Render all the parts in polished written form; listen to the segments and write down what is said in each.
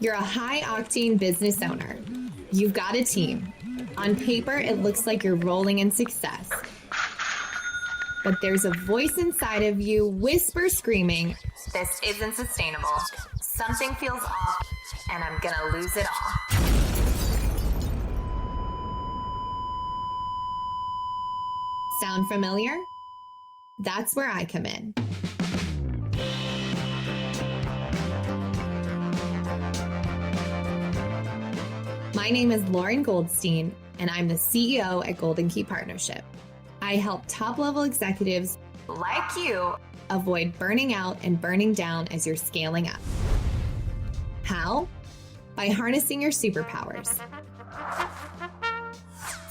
You're a high-octane business owner. You've got a team. On paper, it looks like you're rolling in success. But there's a voice inside of you, whisper screaming, "This isn't sustainable. Something feels off, and I'm gonna lose it all." Sound familiar? That's where I come in. My name is Lauren Goldstein, and I'm the CEO at Golden Key Partnership. I help top-level executives like you avoid burning out and burning down as you're scaling up. How? By harnessing your superpowers.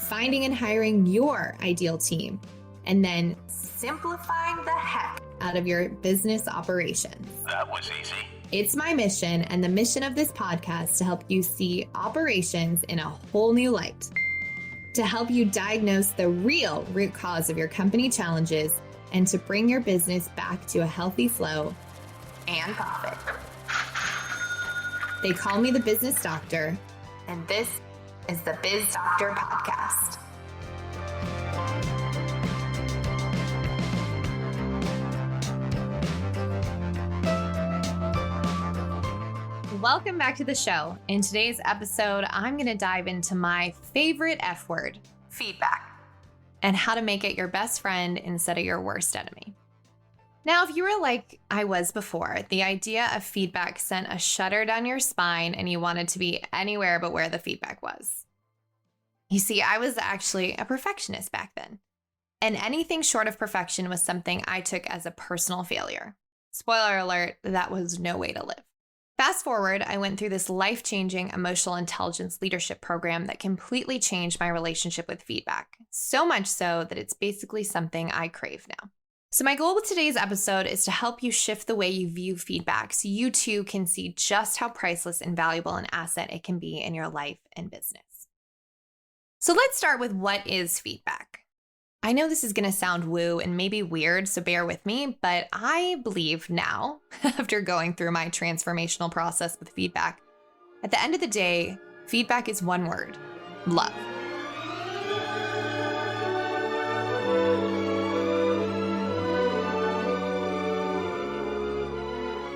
Finding and hiring your ideal team, and then simplifying the heck out of your business operations. That was easy. It's my mission and the mission of this podcast to help you see operations in a whole new light, to help you diagnose the real root cause of your company challenges, and to bring your business back to a healthy flow and profit. They call me the Business Doctor, and this is the Biz Doctor podcast. Welcome back to the show. In today's episode, I'm going to dive into my favorite F word, feedback, and how to make it your best friend instead of your worst enemy. Now, if you were like I was before, the idea of feedback sent a shudder down your spine and you wanted to be anywhere but where the feedback was. You see, I was actually a perfectionist back then, and anything short of perfection was something I took as a personal failure. Spoiler alert, that was no way to live. Fast forward, I went through this life-changing emotional intelligence leadership program that completely changed my relationship with feedback, so much so that it's basically something I crave now. So my goal with today's episode is to help you shift the way you view feedback so you too can see just how priceless and valuable an asset it can be in your life and business. So let's start with what is feedback. I know this is going to sound woo and maybe weird, so bear with me, but I believe now, after going through my transformational process with feedback, at the end of the day, feedback is one word: love.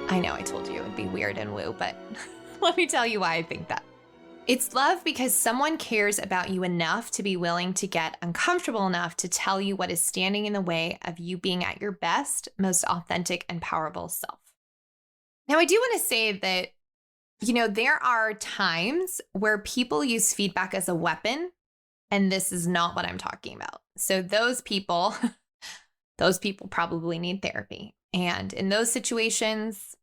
I know I told you it would be weird and woo, but let me tell you why I think that. It's love because someone cares about you enough to be willing to get uncomfortable enough to tell you what is standing in the way of you being at your best, most authentic and powerful self. Now, I do want to say that, there are times where people use feedback as a weapon, and this is not what I'm talking about. So those people probably need therapy. And in those situations,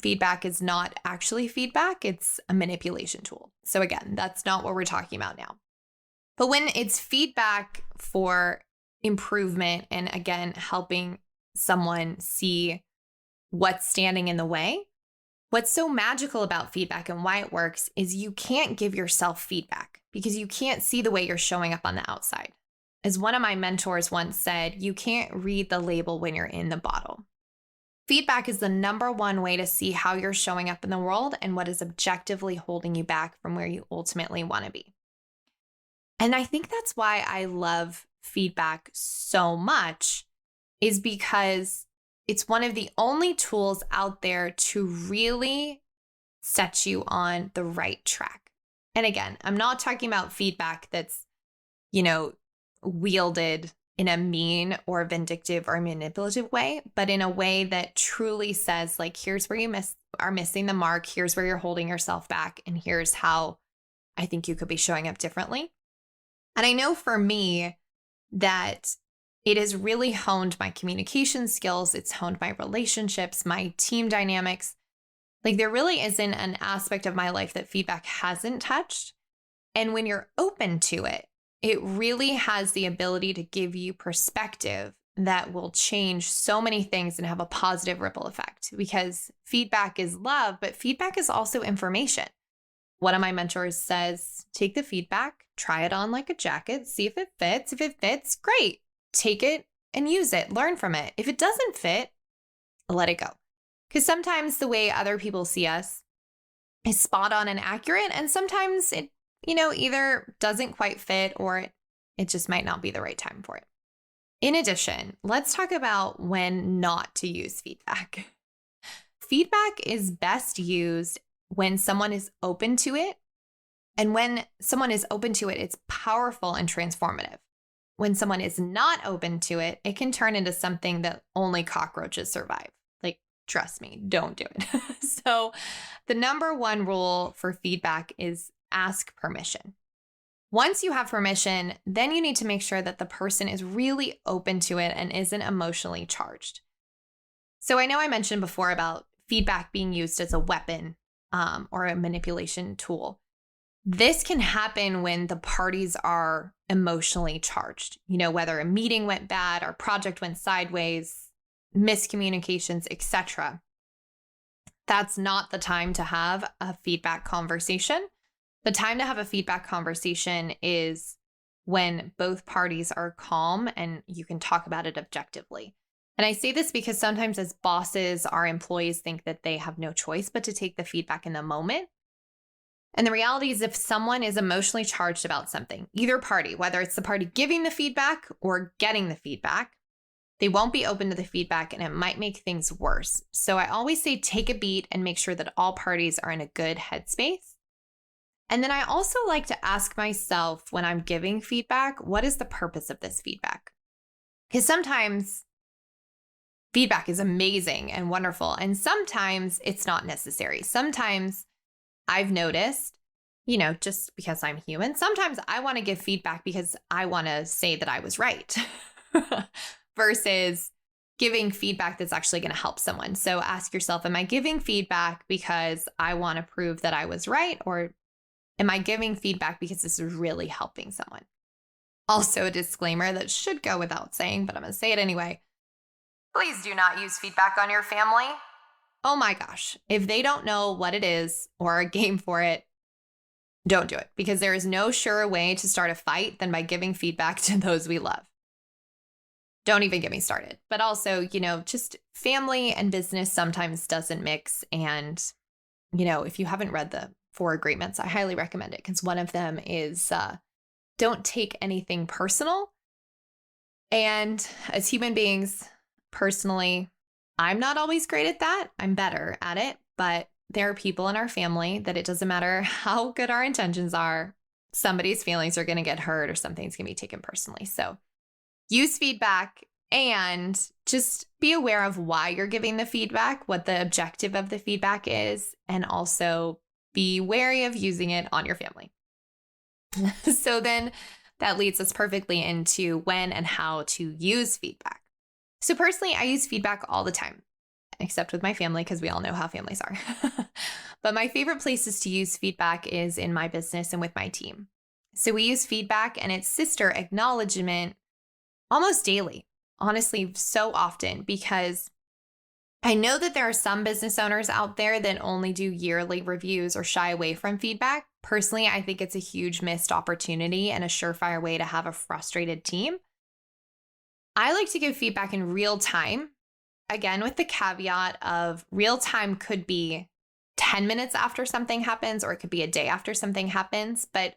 feedback is not actually feedback, it's a manipulation tool. So again, that's not what we're talking about now. But when it's feedback for improvement and again, helping someone see what's standing in the way, what's so magical about feedback and why it works is you can't give yourself feedback because you can't see the way you're showing up on the outside. As one of my mentors once said, you can't read the label when you're in the bottle. Feedback is the number one way to see how you're showing up in the world and what is objectively holding you back from where you ultimately want to be. And I think that's why I love feedback so much, is because it's one of the only tools out there to really set you on the right track. And again, I'm not talking about feedback that's, wielded in a mean or vindictive or manipulative way, but in a way that truly says, like, here's where you are missing the mark, here's where you're holding yourself back, and here's how I think you could be showing up differently. And I know for me that it has really honed my communication skills, it's honed my relationships, my team dynamics. Like, there really isn't an aspect of my life that feedback hasn't touched. And when you're open to it, it really has the ability to give you perspective that will change so many things and have a positive ripple effect, because feedback is love, but feedback is also information. One of my mentors says, take the feedback, try it on like a jacket, see if it fits. If it fits, great. Take it and use it, learn from it. If it doesn't fit, let it go. Because sometimes the way other people see us is spot on and accurate. And sometimes it, either doesn't quite fit or it just might not be the right time for it. In addition, let's talk about when not to use feedback. Feedback is best used when someone is open to it. And when someone is open to it, it's powerful and transformative. When someone is not open to it, it can turn into something that only cockroaches survive. Like, trust me, don't do it. So the number one rule for feedback is ask permission. Once you have permission, then you need to make sure that the person is really open to it and isn't emotionally charged. So I know I mentioned before about feedback being used as a weapon or a manipulation tool. This can happen when the parties are emotionally charged, whether a meeting went bad, our project went sideways, miscommunications, etc. That's not the time to have a feedback conversation. The time to have a feedback conversation is when both parties are calm and you can talk about it objectively. And I say this because sometimes as bosses, our employees think that they have no choice but to take the feedback in the moment. And the reality is if someone is emotionally charged about something, either party, whether it's the party giving the feedback or getting the feedback, they won't be open to the feedback and it might make things worse. So I always say take a beat and make sure that all parties are in a good headspace. And then I also like to ask myself when I'm giving feedback, what is the purpose of this feedback? Because sometimes feedback is amazing and wonderful, and sometimes it's not necessary. Sometimes I've noticed, just because I'm human, sometimes I want to give feedback because I want to say that I was right versus giving feedback that's actually going to help someone. So ask yourself, am I giving feedback because I want to prove that I was right? Or am I giving feedback because this is really helping someone? Also, a disclaimer that should go without saying, but I'm going to say it anyway. Please do not use feedback on your family. Oh my gosh, if they don't know what it is or are game for it, don't do it, because there is no surer way to start a fight than by giving feedback to those we love. Don't even get me started. But also, just family and business sometimes doesn't mix. And, if you haven't read the 4 agreements, I highly recommend it because one of them is don't take anything personal. And as human beings, personally, I'm not always great at that. I'm better at it, but there are people in our family that it doesn't matter how good our intentions are, somebody's feelings are going to get hurt or something's going to be taken personally. So use feedback and just be aware of why you're giving the feedback, what the objective of the feedback is, and also be wary of using it on your family. So then that leads us perfectly into when and how to use feedback. So personally, I use feedback all the time, except with my family because we all know how families are. But my favorite places to use feedback is in my business and with my team. So we use feedback and its sister acknowledgement almost daily, honestly, so often, because I know that there are some business owners out there that only do yearly reviews or shy away from feedback. Personally, I think it's a huge missed opportunity and a surefire way to have a frustrated team. I like to give feedback in real time, again, with the caveat of real time could be 10 minutes after something happens, or it could be a day after something happens, but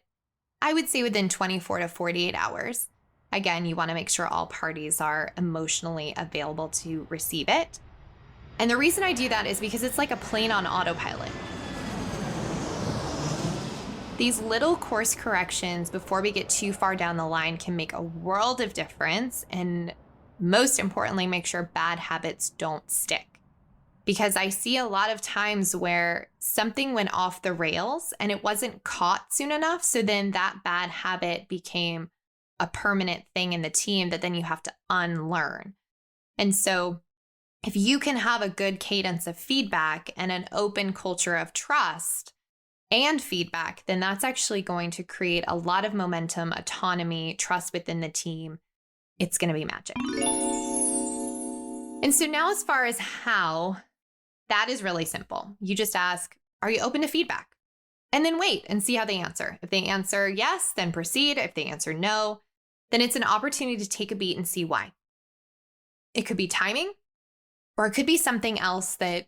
I would say within 24 to 48 hours. Again, you want to make sure all parties are emotionally available to receive it. And the reason I do that is because it's like a plane on autopilot. These little course corrections before we get too far down the line can make a world of difference, and most importantly, make sure bad habits don't stick. Because I see a lot of times where something went off the rails and it wasn't caught soon enough, so then that bad habit became a permanent thing in the team that then you have to unlearn. And so if you can have a good cadence of feedback and an open culture of trust and feedback, then that's actually going to create a lot of momentum, autonomy, trust within the team. It's going to be magic. And so now as far as how, that is really simple. You just ask, are you open to feedback? And then wait and see how they answer. If they answer yes, then proceed. If they answer no, then it's an opportunity to take a beat and see why. It could be timing, or it could be something else that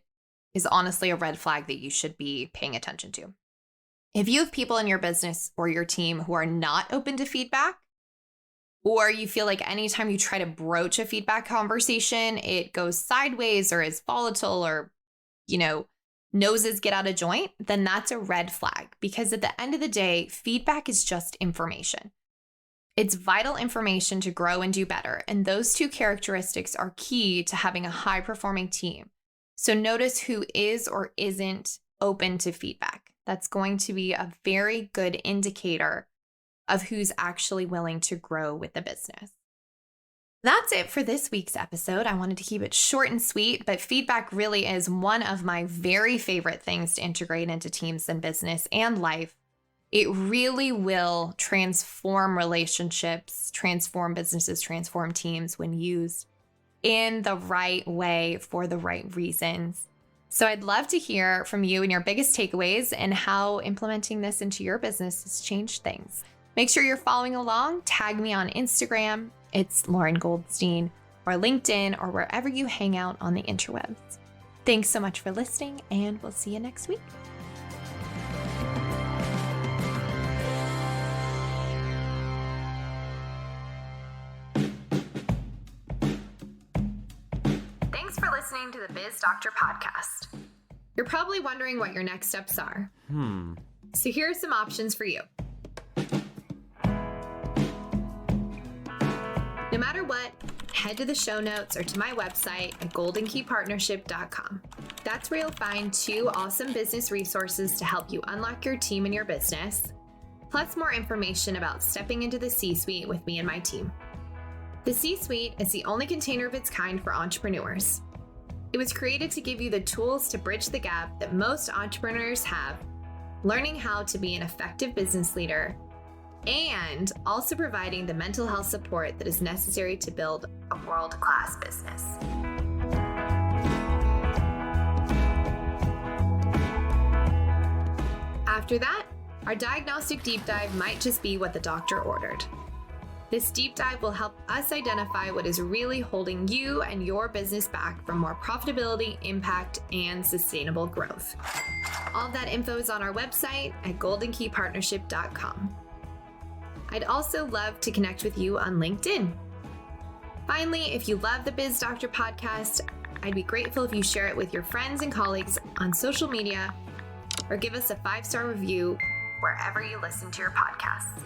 is honestly a red flag that you should be paying attention to. If you have people in your business or your team who are not open to feedback, or you feel like anytime you try to broach a feedback conversation, it goes sideways or is volatile or, noses get out of joint, then that's a red flag. Because at the end of the day, feedback is just information. It's vital information to grow and do better. And those two characteristics are key to having a high-performing team. So notice who is or isn't open to feedback. That's going to be a very good indicator of who's actually willing to grow with the business. That's it for this week's episode. I wanted to keep it short and sweet, but feedback really is one of my very favorite things to integrate into teams and business and life. It really will transform relationships, transform businesses, transform teams when used in the right way for the right reasons. So I'd love to hear from you and your biggest takeaways and how implementing this into your business has changed things. Make sure you're following along. Tag me on Instagram. It's Lauren Goldstein, or LinkedIn, or wherever you hang out on the interwebs. Thanks so much for listening, and we'll see you next week. Thanks for listening to the Biz Doctor podcast. You're probably wondering what your next steps are. So here are some options for you. No matter what, head to the show notes or to my website at goldenkeypartnership.com. That's where you'll find 2 awesome business resources to help you unlock your team and your business, plus more information about stepping into the C-suite with me and my team. The C-suite is the only container of its kind for entrepreneurs. It was created to give you the tools to bridge the gap that most entrepreneurs have, learning how to be an effective business leader, and also providing the mental health support that is necessary to build a world-class business. After that, our diagnostic deep dive might just be what the doctor ordered. This deep dive will help us identify what is really holding you and your business back from more profitability, impact, and sustainable growth. All of that info is on our website at goldenkeypartnership.com. I'd also love to connect with you on LinkedIn. Finally, if you love the Biz Doctor podcast, I'd be grateful if you share it with your friends and colleagues on social media or give us a 5-star review wherever you listen to your podcasts.